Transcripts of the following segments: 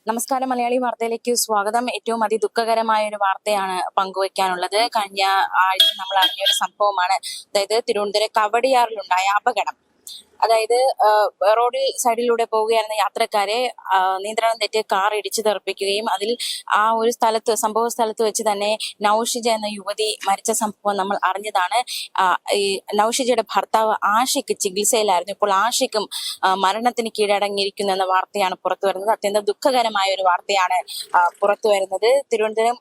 നമസ്കാരം, മലയാളി വാർത്തയിലേക്ക് സ്വാഗതം. ഏറ്റവും അതിദുഃഖകരമായ ഒരു വാർത്തയാണ് പങ്കുവയ്ക്കാനുള്ളത്. കഴിഞ്ഞ ആഴ്ച നമ്മൾ അറിഞ്ഞ ഒരു സംഭവമാണ്. അതായത് തിരുവനന്തപുരം കവടിയാറിലുണ്ടായ അപകടം. അതായത് റോഡിൽ സൈഡിലൂടെ പോവുകയായിരുന്ന യാത്രക്കാരെ നിയന്ത്രണം തെറ്റി കാർ ഇടിച്ചു തെറിപ്പിക്കുകയും അതിൽ ആ ഒരു സംഭവ സ്ഥലത്ത് വെച്ച് തന്നെ നൌഷിജ എന്ന യുവതി മരിച്ച സംഭവം നമ്മൾ അറിഞ്ഞതാണ്. ഈ നൌഷിജയുടെ ഭർത്താവ് ആഷിഖ് ചികിത്സയിലായിരുന്നു. ഇപ്പോൾ ആഷിഖും മരണത്തിന് കീഴടങ്ങിയിരിക്കുന്നു എന്ന വാർത്തയാണ് പുറത്തു വരുന്നത്. അത്യന്തം ദുഃഖകരമായ ഒരു വാർത്തയാണ് പുറത്തു വരുന്നത്. തിരുവനന്തപുരം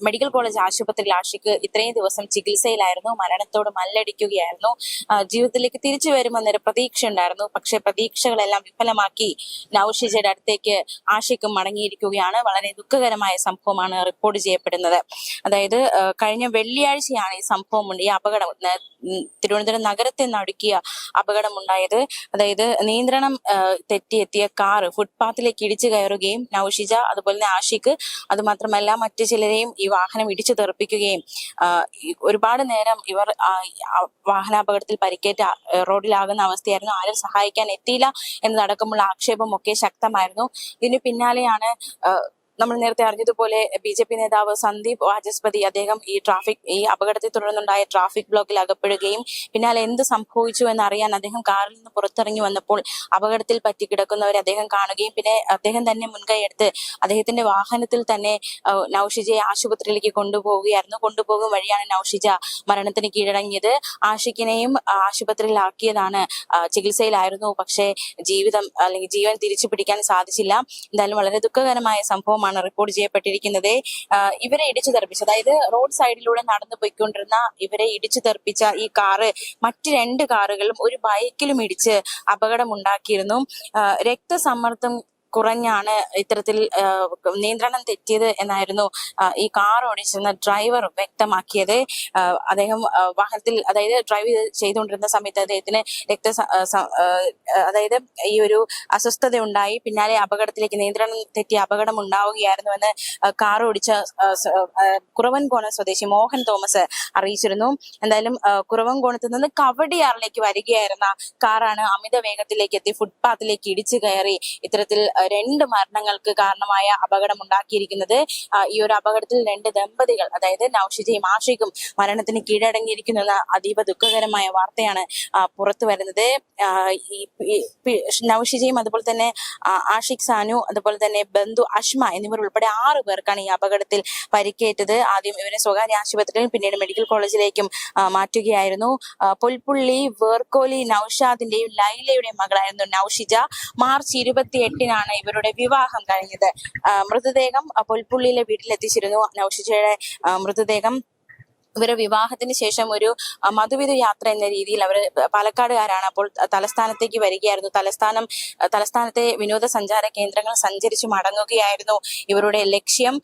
മെഡിക്കൽ കോളേജ് ആശുപത്രിയിൽ ആഷിഖ് ഇത്രയും ദിവസം ചികിത്സയിലായിരുന്നു. മരണത്തോട് മല്ലടിക്കുകയായിരുന്നു. ജീവിതത്തിലേക്ക് തിരിച്ചു വരുമെന്നൊരു പ്രതീക്ഷ ഉണ്ടായിരുന്നു. പക്ഷെ പ്രതീക്ഷകളെല്ലാം വിഫലമാക്കി നൌഷിജയുടെ അടുത്തേക്ക് ആഷിഖും മടങ്ങിയിരിക്കുകയാണ്. വളരെ ദുഃഖകരമായ സംഭവമാണ് റിപ്പോർട്ട് ചെയ്യപ്പെടുന്നത്. അതായത് കഴിഞ്ഞ വെള്ളിയാഴ്ചയാണ് ഈ സംഭവം ഈ അപകടം തിരുവനന്തപുരം നഗരത്തെ നടുക്കിയ അപകടമുണ്ടായത്. അതായത് നിയന്ത്രണം തെറ്റിയെത്തിയ കാർ ഫുട്പാത്തിലേക്ക് ഇടിച്ചു കയറുകയും നൌഷിജ അതുപോലെ തന്നെ ആഷിഖ് അതുമാത്രമല്ല മറ്റു ചിലരെയും ഈ വാഹനം ഇടിച്ചു തെറിപ്പിക്കുകയും ഒരുപാട് നേരം ഇവർ വാഹനാപകടത്തിൽ പരിക്കേറ്റ റോഡിലാകുന്ന അവസ്ഥയായിരുന്നു. ആരും സഹായിക്കാൻ എത്തിയില്ല എന്നതടക്കമുള്ള ആക്ഷേപമൊക്കെ ശക്തമായിരുന്നു. ഇതിന് പിന്നാലെയാണ് നമ്മൾ നേരത്തെ അറിഞ്ഞതുപോലെ BJP നേതാവ് സന്ദീപ് വാചസ്പതി അദ്ദേഹം ഈ അപകടത്തെ തുടർന്നുണ്ടായ ട്രാഫിക് ബ്ലോക്കിൽ അകപ്പെടുകയും പിന്നാലെ എന്ത് സംഭവിച്ചു എന്നറിയാൻ അദ്ദേഹം കാറിൽ നിന്ന് പുറത്തിറങ്ങി വന്നപ്പോൾ അപകടത്തിൽ പറ്റിക്കിടക്കുന്നവരെ അദ്ദേഹം കാണുകയും പിന്നെ അദ്ദേഹം തന്നെ മുൻകൈയെടുത്ത് അദ്ദേഹത്തിന്റെ വാഹനത്തിൽ തന്നെ നൌഷിജയെ ആശുപത്രിയിലേക്ക് കൊണ്ടുപോകും വഴിയാണ് നൌഷിജ മരണത്തിന് കീഴടങ്ങിയത്. ആഷിഖിനെയും ആശുപത്രിയിലാക്കിയതാണ്. ചികിത്സയിലായിരുന്നു. പക്ഷേ ജീവൻ തിരിച്ചു പിടിക്കാൻ സാധിച്ചില്ല. എന്തായാലും വളരെ ദുഃഖകരമായ സംഭവമാണ് റിപ്പോർട്ട് ചെയ്യപ്പെട്ടിരിക്കുന്നത്. ഇവരെ ഇടിച്ചു തെറിപ്പിച്ചു, അതായത് റോഡ് സൈഡിലൂടെ നടന്നു പോയിക്കൊണ്ടിരുന്ന ഇവരെ ഇടിച്ചു തെറിപ്പിച്ച ഈ കാറ് മറ്റ് 2 കാറുകളും ഒരു ബൈക്കിലും ഇടിച്ച് അപകടമുണ്ടാക്കിയിരുന്നു. രക്തസമ്മർദ്ദം കുറഞ്ഞാണ് ഇത്തരത്തിൽ നിയന്ത്രണം തെറ്റിയത് എന്നായിരുന്നു ഈ കാർ ഓടിച്ചിരുന്ന ഡ്രൈവർ വ്യക്തമാക്കിയത്. അദ്ദേഹം വാഹനത്തിൽ അതായത് ഡ്രൈവ് ചെയ്തുകൊണ്ടിരുന്ന സമയത്ത് അദ്ദേഹത്തിന് അതായത് ഈ ഒരു അസ്വസ്ഥത ഉണ്ടായി. പിന്നാലെ നിയന്ത്രണം തെറ്റിയ അപകടം ഉണ്ടാവുകയായിരുന്നുവെന്ന് കാർ ഓടിച്ച കുറവൻകോണം സ്വദേശി മോഹൻ തോമസ് അറിയിച്ചിരുന്നു. എന്തായാലും കുറവൻകോണത്ത് നിന്ന് കവടിയാറിലേക്ക് വരികയായിരുന്ന കാറാണ് അമിത വേഗത്തിലേക്ക് എത്തി ഫുട്പാത്തിലേക്ക് ഇടിച്ചു കയറി ഇത്തരത്തിൽ 2 മരണങ്ങൾക്ക് കാരണമായ അപകടം ഉണ്ടാക്കിയിരിക്കുന്നത്. ഈ ഒരു അപകടത്തിൽ 2 ദമ്പതികൾ അതായത് നൌഷിജയും ആഷിഖും മരണത്തിന് കീഴടങ്ങിയിരിക്കുന്നു എന്ന അതീവ ദുഃഖകരമായ വാർത്തയാണ് പുറത്തു വരുന്നത്. നൌഷിജയും അതുപോലെ തന്നെ ആഷിഖ് സാനു അതുപോലെ തന്നെ ബന്ധു അഷ്മ എന്നിവർ ഉൾപ്പെടെ 6 പേർക്കാണ് ഈ അപകടത്തിൽ പരിക്കേറ്റത്. ആദ്യം ഇവരെ സ്വകാര്യ ആശുപത്രിയിൽ പിന്നീട് മെഡിക്കൽ കോളേജിലേക്കും മാറ്റുകയായിരുന്നു. പുൽപ്പുള്ളി വേർക്കോലി നൌഷാദിന്റെയും ലൈലയുടെയും മകളായിരുന്നു നൌഷിജ. മാർച്ച് 28-നാണ് ഇവരുടെ വിവാഹം കഴിഞ്ഞത്. മൃതദേഹം പുൽപ്പുള്ളിയിലെ വീട്ടിലെത്തിച്ചിരുന്നു. നൌഷിജയുടെ മൃതദേഹം ഇവരുടെ വിവാഹത്തിന് ശേഷം ഒരു മധുവിധ യാത്ര എന്ന രീതിയിൽ അവർ പാലക്കാടുകാരാണ്. അപ്പോൾ തലസ്ഥാനത്തേക്ക് വരികയായിരുന്നു. തലസ്ഥാനത്തെ വിനോദസഞ്ചാര കേന്ദ്രങ്ങൾ സഞ്ചരിച്ചു മടങ്ങുകയായിരുന്നു ഇവരുടെ ലക്ഷ്യം.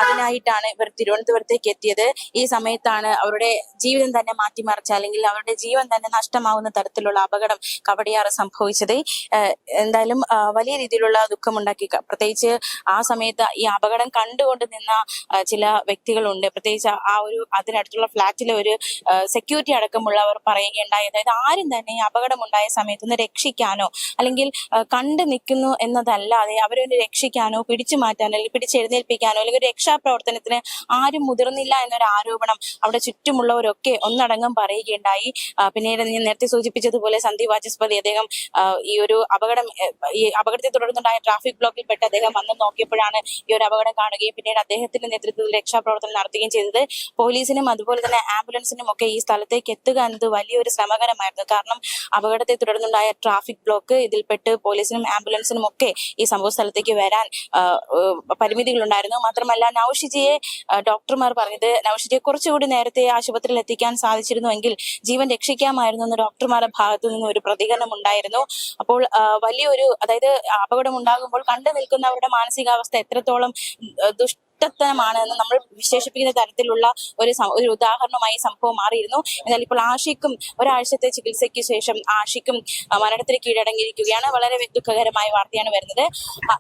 അതിനായിട്ടാണ് ഇവർ തിരുവനന്തപുരത്തേക്ക് എത്തിയത്. ഈ സമയത്താണ് അവരുടെ ജീവിതം തന്നെ മാറ്റിമറിച്ച അല്ലെങ്കിൽ അവരുടെ ജീവൻ തന്നെ നഷ്ടമാവുന്ന തരത്തിലുള്ള അപകടം കവടിയാറ് സംഭവിച്ചത്. എന്തായാലും വലിയ രീതിയിലുള്ള ദുഃഖമുണ്ടാക്കി. പ്രത്യേകിച്ച് ആ സമയത്ത് ഈ അപകടം കണ്ടുകൊണ്ട് നിന്ന ചില വ്യക്തികളുണ്ട്. പ്രത്യേകിച്ച് അതിനടുത്തുള്ള ഫ്ലാറ്റിലെ ഒരു സെക്യൂരിറ്റി അടക്കമുള്ളവർ പറയുകയുണ്ടായി. അതായത് ആരും തന്നെ ഈ അപകടമുണ്ടായ സമയത്ത് ഒന്ന് രക്ഷിക്കാനോ അല്ലെങ്കിൽ കണ്ടു നിൽക്കുന്നു എന്നതല്ലാതെ അവരൊന്ന് രക്ഷിക്കാനോ പിടിച്ചു മാറ്റാനോ അല്ലെങ്കിൽ പിടിച്ചെഴുന്നേൽപ്പിക്കാനോ അല്ലെങ്കിൽ ഒരു രക്ഷാപ്രവർത്തനത്തിന് ആരും മുതിർന്നില്ല എന്നൊരു ആരോപണം അവിടെ ചുറ്റുമുള്ളവരൊക്കെ ഒന്നടങ്കം പറയുകയുണ്ടായി. പിന്നീട് ഞാൻ നേരത്തെ സൂചിപ്പിച്ചതുപോലെ സന്ദീപ് വാചസ്പതി അദ്ദേഹം ഈ അപകടത്തെ തുടർന്നുണ്ടായ ട്രാഫിക് ബ്ലോക്കിൽ പെട്ട് അദ്ദേഹം വന്ന് നോക്കിയപ്പോഴാണ് ഈ ഒരു അപകടം കാണുകയും പിന്നീട് അദ്ദേഹത്തിന്റെ നേതൃത്വത്തിൽ രക്ഷാപ്രവർത്തനം നടത്തുകയും ചെയ്തത്. പോലീസിനും അതുപോലെ തന്നെ ആംബുലൻസിനും ഒക്കെ ഈ സ്ഥലത്തേക്ക് എത്തുക എന്നത് വലിയൊരു ശ്രമകരമായിരുന്നു. കാരണം അപകടത്തെ തുടർന്നുണ്ടായ ട്രാഫിക് ബ്ലോക്ക് ഇതിൽപ്പെട്ട് പോലീസിനും ആംബുലൻസിനും ഒക്കെ ഈ സംഭവ സ്ഥലത്തേക്ക് വരാൻ പരിമിതികളുണ്ടായിരുന്നു. മാത്രമല്ല നൌഷിജയെ ഡോക്ടർമാർ പറഞ്ഞത് നൌഷിജയെ കുറച്ചുകൂടി നേരത്തെ ആശുപത്രിയിൽ എത്തിക്കാൻ സാധിച്ചിരുന്നുവെങ്കിൽ ജീവൻ രക്ഷിക്കാമായിരുന്നു എന്ന് ഡോക്ടർമാരുടെ ഭാഗത്തു നിന്ന് ഒരു പ്രതികരണം ഉണ്ടായിരുന്നു. അപ്പോൾ അതായത് അപകടം ഉണ്ടാകുമ്പോൾ കണ്ടു നിൽക്കുന്നവരുടെ മാനസികാവസ്ഥ എത്രത്തോളം കുറ്റത്തനമാണ് എന്ന് നമ്മൾ വിശേഷിപ്പിക്കുന്ന തരത്തിലുള്ള ഒരു ഉദാഹരണമായി സംഭവം മാറിയിരുന്നു. എന്നാൽ ഇപ്പോൾ ആഷിക്കും ഒരാഴ്ചത്തെ ചികിത്സയ്ക്ക് ശേഷം ആഷിക്കും മരണത്തിന് കീഴടങ്ങിയിരിക്കുകയാണ്. വളരെ ദുഃഖകരമായ വാർത്തയാണ് വരുന്നത്.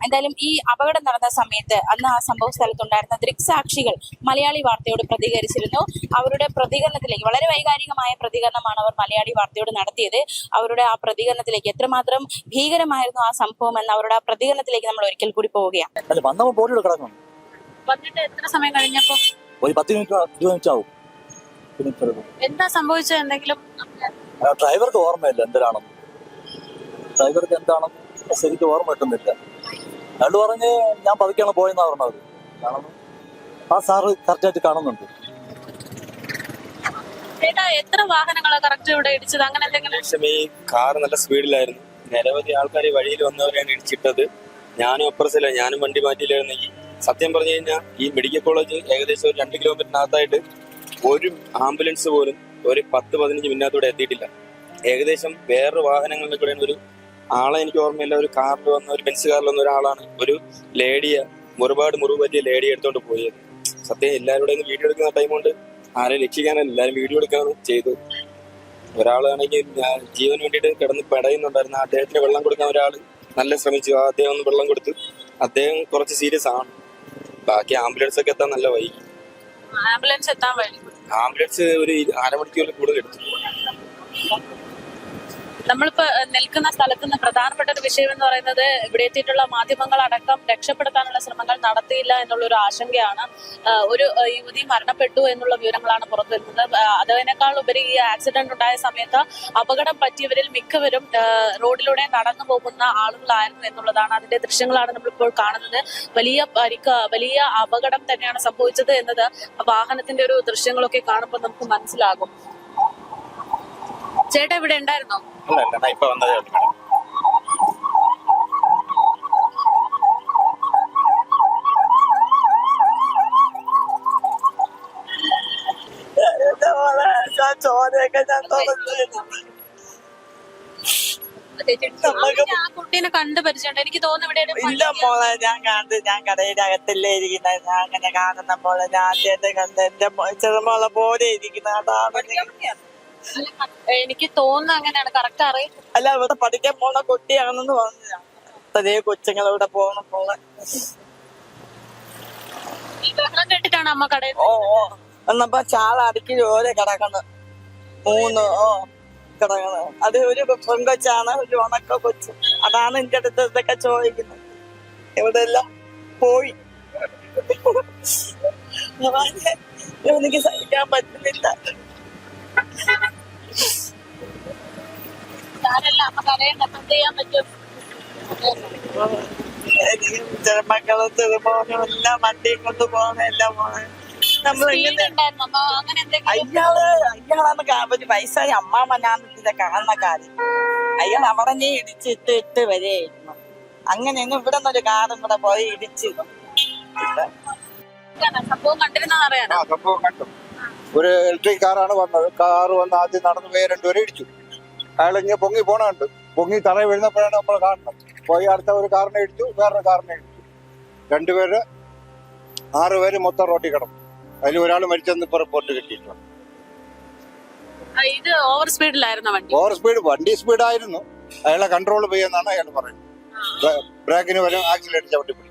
എന്തായാലും ഈ അപകടം നടന്ന സമയത്ത് അന്ന് ആ സംഭവ സ്ഥലത്തുണ്ടായിരുന്ന ദൃക്സാക്ഷികൾ മലയാളി വാർത്തയോട് പ്രതികരിച്ചിരുന്നു. അവരുടെ പ്രതികരണത്തിലേക്ക് വളരെ വൈകാരികമായ പ്രതികരണമാണ് അവർ മലയാളി വാർത്തയോട് നടത്തിയത്. അവരുടെ ആ പ്രതികരണത്തിലേക്ക് എത്രമാത്രം ഭീകരമായിരുന്നു ആ സംഭവം എന്ന അവരുടെ ആ പ്രതികരണത്തിലേക്ക് നമ്മൾ ഒരിക്കൽ കൂടി പോവുകയാണ്. വന്നിട്ട് എത്ര സമയം കഴിഞ്ഞപ്പോ? ഒരു 10 മിനിറ്റ് ആവും. എന്താ സംഭവിച്ചത്? എന്തെങ്കിലും ഡ്രൈവർക്ക് ഓർമ്മയില്ല എന്തിനാണെന്ന്. ഡ്രൈവർക്ക് എന്താണെന്ന് ശരിക്കും ഓർമ്മ കിട്ടുന്നില്ല. അയാൾ പറഞ്ഞ് ഞാൻ പതുക്കെയാണ് പോയെന്നാ പറഞ്ഞത്. ആ സാറ് കറക്റ്റായിട്ട് കാണുന്നുണ്ട്. ചേട്ടാ, എത്ര വാഹനങ്ങളാണ് കറക്റ്റ് ഇവിടെ ഇടിച്ചത്? അങ്ങനെ എന്തെങ്കിലും? ഈ കാർ നല്ല സ്പീഡിലായിരുന്നു. നിരവധി ആൾക്കാർ വഴിയിൽ വന്നവരെയാണ് ഇടിച്ചിട്ടത്. ഞാനും അപ്പുറത്തില്ല, ഞാനും വണ്ടി മാറ്റിയില്ലായിരുന്നു. ഈ സത്യം പറഞ്ഞു കഴിഞ്ഞാൽ ഈ മെഡിക്കൽ കോളേജ് ഏകദേശം ഒരു 2 കിലോമീറ്ററിനകത്തായിട്ട് ഒരു ആംബുലൻസ് പോലും ഒരു 10-15 മിനിറ്റൂടെ എത്തിയിട്ടില്ല. ഏകദേശം വേറൊരു വാഹനങ്ങളിൽ കൂടെ ഒരു ആളെ എനിക്ക് ഓർമ്മയില്ല. ഒരു കാറിൽ വന്ന ഒരു ബെൻസ് കാറിൽ വന്ന ഒരാളാണ് ഒരു ലേഡിയെ ഒരുപാട് മുറിവ് പറ്റിയ ലേഡിയെ എടുത്തോണ്ട് പോയത്. സത്യം എല്ലാവരുടെയും വീഡിയോ എടുക്കുന്ന ടൈം കൊണ്ട് ആരെയും രക്ഷിക്കാനല്ല, എല്ലാവരും വീഡിയോ എടുക്കാണ് ചെയ്തത്. ഒരാളാണെങ്കിൽ ജീവന് വേണ്ടിയിട്ട് കിടന്ന് പെടയുന്നുണ്ടായിരുന്നു. അദ്ദേഹത്തിന് വെള്ളം കൊടുക്കാൻ ഒരാൾ നല്ല ശ്രമിച്ചു. അദ്ദേഹം ഒന്ന് വെള്ളം കൊടുത്തു. അദ്ദേഹം കുറച്ച് സീരിയസ് ആണ്. ബാക്കി ആംബുലൻസ് ഒക്കെ എത്താൻ നല്ല വൈകി. ആംബുലൻസ് എത്താൻ വൈകി. ആംബുലൻസ് ഒരു 1/2 മണിക്കൂറിൽ കൂടുതൽ എടുത്തു. നമ്മളിപ്പോ നിൽക്കുന്ന സ്ഥലത്ത് നിന്ന് പ്രധാനപ്പെട്ട ഒരു വിഷയം എന്ന് പറയുന്നത് ഇവിടെ എത്തിയിട്ടുള്ള മാധ്യമങ്ങളടക്കം രക്ഷപ്പെടുത്താനുള്ള ശ്രമങ്ങൾ നടത്തിയില്ല എന്നുള്ളൊരു ആശങ്കയാണ്. ഒരു യുവതി മരണപ്പെട്ടു എന്നുള്ള വിവരങ്ങളാണ് പുറത്തു വരുന്നത്. അതിനേക്കാൾ ഉപരി ഈ ആക്സിഡന്റ് ഉണ്ടായ സമയത്ത് അപകടം പറ്റിയവരിൽ മിക്കവരും റോഡിലൂടെ നടന്നു പോകുന്ന ആളുകളായിരുന്നു എന്നുള്ളതാണ്. അതിന്റെ ദൃശ്യങ്ങളാണ് നമ്മളിപ്പോൾ കാണുന്നത്. വലിയ അപകടം തന്നെയാണ് സംഭവിച്ചത് എന്നത് വാഹനത്തിന്റെ ഒരു ദൃശ്യങ്ങളൊക്കെ കാണുമ്പോൾ നമുക്ക് മനസ്സിലാകും. ചേട്ടാ, ഇവിടെ ഉണ്ടായിരുന്നോ? ഇപ്പൊ വന്നതേ ഉള്ളൂ. ചോരയൊക്കെ ഞാൻ ആ കുട്ടീനെ കണ്ടു പരിചയമുണ്ട്. എനിക്ക് തോന്നുന്നു ഇവിടെ ഇല്ല മോളെ, ഞാൻ കടയുടെ അകത്തല്ലേ ഇരിക്കുന്നത്. ഞാൻ അങ്ങനെ കാണുന്ന പോലെ ഞാൻ ആദ്യമായിട്ട് കണ്ട് എന്റെ ചെറുമോളെ പോലെ ഇരിക്കുന്ന അതാണ്. എനിക്ക് തോന്നുന്നു അങ്ങനെയാണ്. കറക്റ്റ് അറിയാം. അല്ല, ഇവിടെ പഠിക്കാൻ പോണ കുട്ടിയാണെന്ന് പറഞ്ഞു. അതേ കൊച്ചുങ്ങൾ ഇവിടെ പോകണം പോലെ. ഈ ബഹളം കേട്ടിട്ടാണ് അമ്മ കടയിൽ. എന്നപ്പോ ചാള അടുക്കി ഓരോ കിടക്കണം. 3 കിടക്കണം. അത് ഒരു പെങ്കൊച്ചാണ്, ഒരു ഉണക്ക കൊച്ചു. അതാണ് എന്റെ അടുത്ത് ഇതൊക്കെ ചോദിക്കുന്നത്. ഇവിടെ എല്ലാം പോയി. എനിക്ക് സഹിക്കാൻ പറ്റുന്നില്ല. ചെറുമക്കളെ ചെറുമോനും എല്ലാം വണ്ടിയും കൊണ്ട് പോകണം. എല്ലാം പോണേ. അയാളാണ് ഒരു വയസ്സായ അമ്മാമനാണ് ഇതിന്റെ കാണുന്ന കാര്യം. അയാൾ അവിടെ നീ ഇടിച്ചിട്ട് വരെയായിരുന്നു. അങ്ങനെയൊന്നും ഇവിടെ നിന്നൊരു കാറും കൂടെ പോയി ഇടിച്ച്. സംഭവം കണ്ടിരുന്നറിയാനോ? സംഭവം കണ്ടു. ഒരു ഇലക്ട്രിക് കാറാണ് വന്നത്. കാറ് വന്ന് ആദ്യം നടന്ന് പോയി 2 പേരെ ഇടിച്ചു. അയാൾ ഇങ്ങനെ പൊങ്ങി പോണുണ്ട്. പൊങ്ങി തറയിൽ വീഴുന്നപ്പോഴാണ് നമ്മൾ കാണുന്നത്. പോയി അടുത്ത ഒരു കാറിനെ ഇടിച്ചു, വേറൊരു കാറിനെ ഇടിച്ചു. 2 പേര് 6 പേര് മൊത്തം റോട്ടിൽ കിടന്നു. അതിൽ ഒരാൾ മരിച്ചെന്ന് ഇപ്പൊ റിപ്പോർട്ട് കിട്ടിയിട്ടുണ്ട്. ഇത് ഓവർ സ്പീഡിലായിരുന്നു വണ്ടി. ഓവർ സ്പീഡ്, വണ്ടി സ്പീഡായിരുന്നു. അയാളെ കൺട്രോൾ ചെയ്യുമെന്നാണ് അയാൾ പറയുന്നത്. ബ്രേക്കിന് വരും ആക്സിലേറ്റർ ചവിട്ടി.